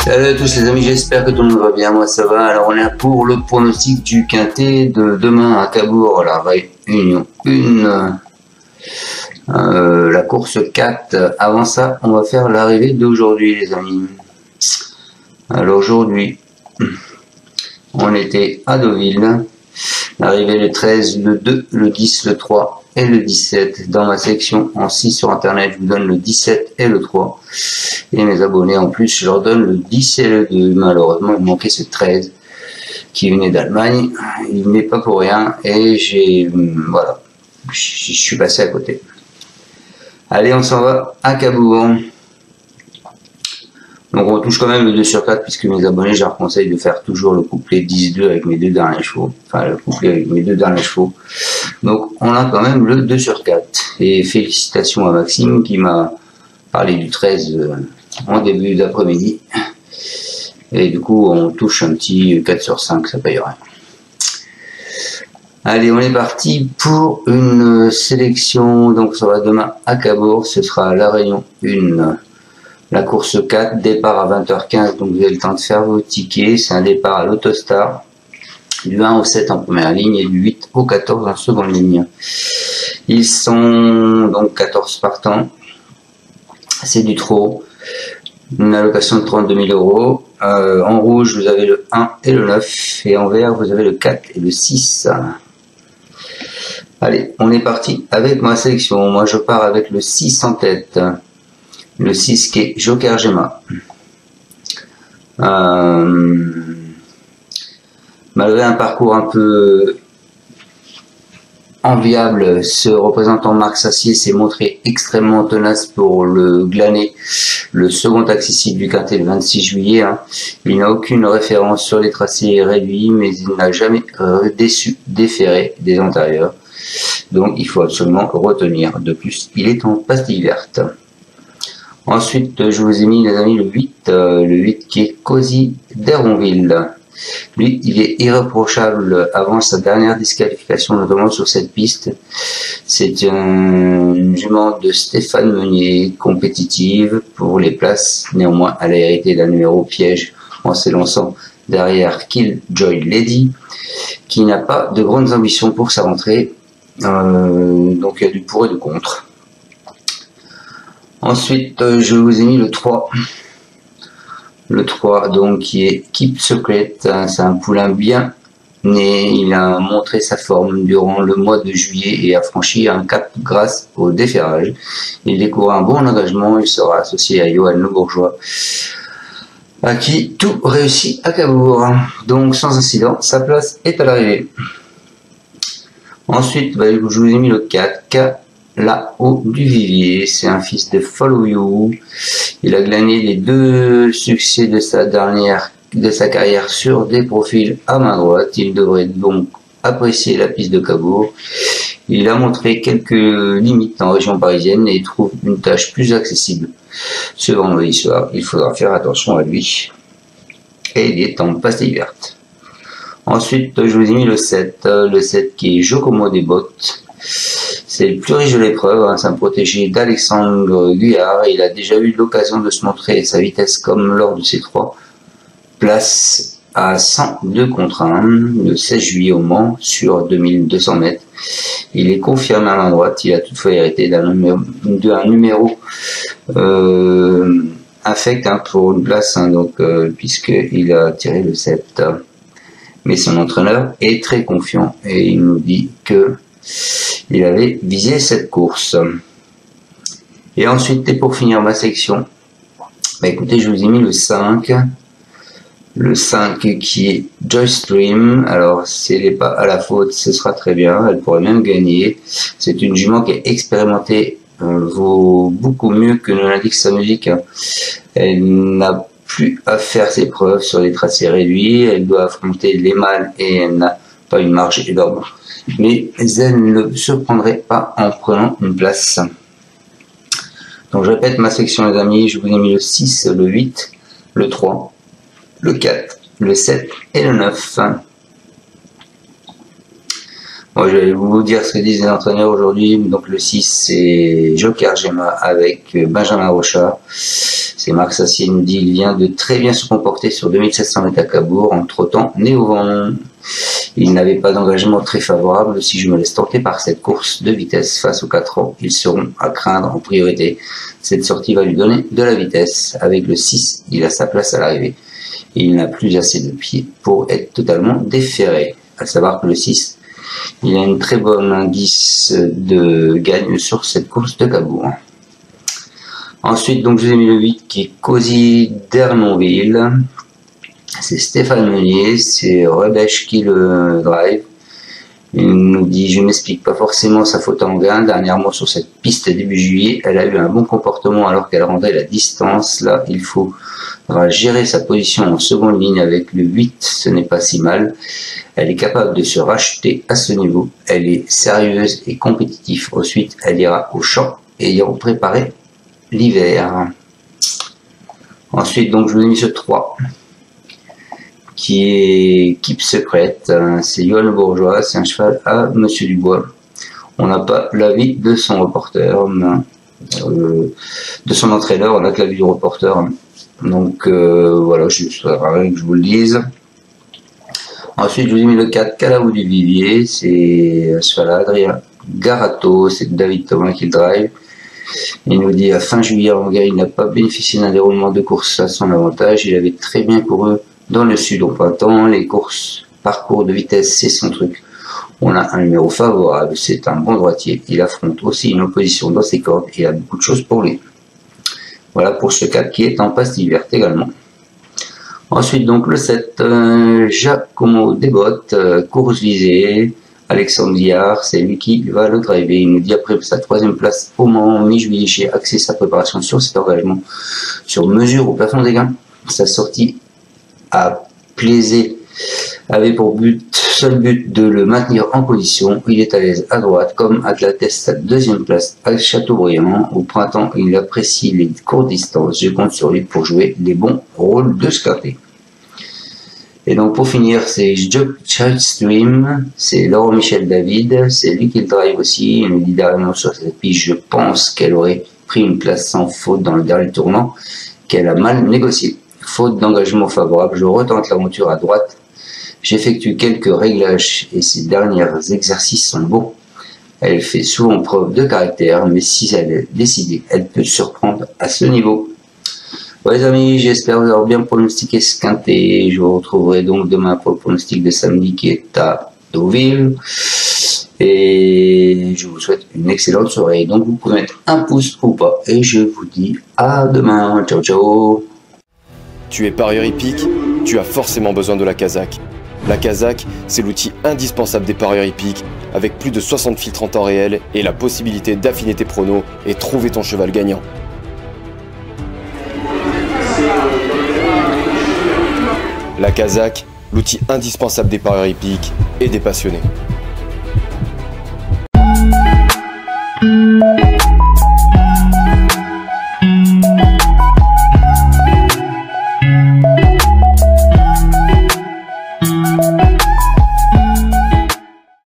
Salut à tous les amis, j'espère que tout le monde va bien, moi ça va. Alors on est pour le pronostic du quintet de demain à Cabourg, la réunion 1, la course 4. Avant ça, on va faire l'arrivée d'aujourd'hui les amis. Alors aujourd'hui, on était à Deauville, l'arrivée le 13, le 2, le 10, le 3 et le 17. Dans ma section en 6 sur internet, je vous donne le 17 et le 3. Et mes abonnés en plus, je leur donne le 10 et le 2. Malheureusement, il manquait ce 13 qui venait d'Allemagne. Il n'est pas pour rien. Et voilà, je suis passé à côté. Allez, on s'en va à Cabourg. Donc on touche quand même le 2 sur 4 puisque mes abonnés, je leur conseille de faire toujours le couplet 10-2 avec mes deux derniers chevaux. Enfin, le couplet avec mes deux derniers chevaux. Donc on a quand même le 2 sur 4. Et félicitations à Maxime qui m'a parlé du 13 en début d'après-midi. Et du coup, on touche un petit 4 sur 5, ça paye rien. Allez, on est parti pour une sélection. Donc ça va demain à Cabourg, ce sera la réunion 1. La course 4, départ à 20h15, donc vous avez le temps de faire vos tickets. C'est un départ à l'Autostar, du 1 au 7 en première ligne et du 8 au 14 en seconde ligne. Ils sont donc 14 partants. C'est du trot. Une allocation de 32 000 €. En rouge, vous avez le 1 et le 9. Et en vert, vous avez le 4 et le 6. Allez, on est parti avec ma sélection. Moi, je pars avec le 6 en tête. Le 6 qui est Joker Gemma. Malgré un parcours un peu enviable, ce représentant Marc Sassier s'est montré extrêmement tenace pour le glaner, le second accessible du quintet le 26 juillet. Il n'a aucune référence sur les tracés réduits, mais il n'a jamais déçu déféré des antérieurs. Donc il faut absolument retenir. De plus, il est en pastille verte. Ensuite, je vous ai mis les amis le 8 qui est Cozy d'Héronville. Lui, il est irréprochable avant sa dernière disqualification, notamment sur cette piste. C'est une jument de Stéphane Meunier, compétitive pour les places. Néanmoins, elle a hérité d'un numéro piège en s'élançant derrière Killjoy Lady, qui n'a pas de grandes ambitions pour sa rentrée. Donc il y a du pour et du contre. Ensuite, je vous ai mis le 3. Le 3, donc, qui est Keep Secret. C'est un poulain bien né. Il a montré sa forme durant le mois de juillet et a franchi un cap grâce au déferrage. Il découvre un bon engagement. Il sera associé à Johan Le Bourgeois, à qui tout réussit à Cabourg. Donc, sans incident, sa place est à l'arrivée. Ensuite, je vous ai mis le 4. Là-haut du Vivier, c'est un fils de Follow You. Il a glané les 2 succès de sa carrière sur des profils à main droite. Il devrait donc apprécier la piste de Cabourg. Il a montré quelques limites en région parisienne et trouve une tâche plus accessible. Ce vendredi soir, il faudra faire attention à lui. Et il est en pastille verte. Ensuite, je vous ai mis le 7. Le 7 qui est Jocomo des Bottes. C'est le plus riche de l'épreuve, c'est un protégé d'Alexandre Guyard. Il a déjà eu l'occasion de se montrer sa vitesse comme lors de ses 3 places à 102 contre 1 le 16 juillet au Mans sur 2200 mètres. Il est confirmé à main droite, il a toutefois hérité d'un numéro affect pour une place, puisqu'il a tiré le 7. Mais son entraîneur est très confiant et il nous dit que il avait visé cette course. Et ensuite, et pour finir ma section, écoutez, je vous ai mis le 5. Le 5 qui est Joystream. Alors, si elle n'est pas à la faute, ce sera très bien. Elle pourrait même gagner. C'est une jument qui est expérimentée. Vaut beaucoup mieux que ne l'indique sa musique. Elle n'a plus à faire ses preuves sur les tracés réduits. Elle doit affronter les mâles et elle n'a pas une marge énorme. Mais elle ne se prendrait pas en prenant une place. Donc je répète ma section les amis, je vous ai mis le 6, le 8, le 3, le 4, le 7 et le 9. Moi, je vais vous dire ce que disent les entraîneurs aujourd'hui. Donc, le 6, c'est Joker Gemma avec Benjamin Rocha. C'est Marc Sassier nous dit, il vient de très bien se comporter sur 2700 mètres à Cabourg en trottant nez au vent. Il n'avait pas d'engagement très favorable. Si je me laisse tenter par cette course de vitesse face aux 4 ans, ils seront à craindre en priorité. Cette sortie va lui donner de la vitesse. Avec le 6, il a sa place à l'arrivée. Il n'a plus assez de pieds pour être totalement déféré. À savoir que le 6, il a une très bonne indice de gagne sur cette course de Cabourg. Ensuite, donc, je vous ai mis le 8 qui est Cozy d'Ernonville. C'est Stéphane Meunier, c'est Rebèche qui le drive. Il nous dit, je m'explique pas forcément sa faute en gain. Dernièrement, sur cette piste début juillet, elle a eu un bon comportement alors qu'elle rendait la distance. Là, il faudra gérer sa position en seconde ligne avec le 8. Ce n'est pas si mal. Elle est capable de se racheter à ce niveau. Elle est sérieuse et compétitive. Ensuite, elle ira au champ ayant préparé l'hiver. Ensuite, donc, je vous ai mis ce 3. Qui est Keep Secret, c'est Johan Bourgeois, c'est un cheval à Monsieur Dubois. On n'a pas l'avis de son reporter, de son entraîneur, on n'a que l'avis du reporter. Donc voilà, je rien que je vous le dise. Ensuite, je vous ai mis le 4, Calaou du Vivier, c'est un cheval à Adrien Garato, c'est David Thomas qui le drive. Il nous dit à fin juillet, en Hongrie, il n'a pas bénéficié d'un déroulement de course à son avantage, il avait très bien couru dans le sud au printemps, les courses, parcours de vitesse, c'est son truc. On a un numéro favorable, c'est un bon droitier. Il affronte aussi une opposition dans ses cordes et il a beaucoup de choses pour lui. Voilà pour ce 4 qui est en pastille verte également. Ensuite, donc le 7, Giacomo Desbottes, course visée. Alexandre Diard, c'est lui qui va le driver. Il nous dit après sa 3e place au Mans, mi-juillet, j'ai axé sa préparation sur cet engagement, sur mesure au plafond des gains. Sa sortie à Plaisé avait pour seul but de le maintenir en position. Il est à l'aise à droite, comme Atlates, sa 2e place à Châteaubriand. Au printemps, il apprécie les courtes distances. Je compte sur lui pour jouer les bons rôles de scouting. Et donc pour finir, c'est Stream, c'est Laurent Michel David, c'est lui qui le drive aussi. Il nous dit derrière sur cette piste, je pense qu'elle aurait pris une place sans faute dans le dernier tournant, qu'elle a mal négocié. Faute d'engagement favorable, je retente l'aventure à droite. J'effectue quelques réglages et ses derniers exercices sont bons. Elle fait souvent preuve de caractère, mais si elle est décidée, elle peut surprendre à ce niveau. Bon, les amis, j'espère vous avoir bien pronostiqué ce quintet. Je vous retrouverai donc demain pour le pronostic de samedi qui est à Deauville. Et je vous souhaite une excellente soirée. Donc vous pouvez mettre un pouce ou pas. Et je vous dis à demain. Ciao, ciao. Tu es parieur hippique, tu as forcément besoin de la Kazakh. La Kazakh, c'est l'outil indispensable des parieurs hippiques, avec plus de 60 filtres en temps réel et la possibilité d'affiner tes pronos et trouver ton cheval gagnant. La Kazakh, l'outil indispensable des parieurs hippiques et des passionnés.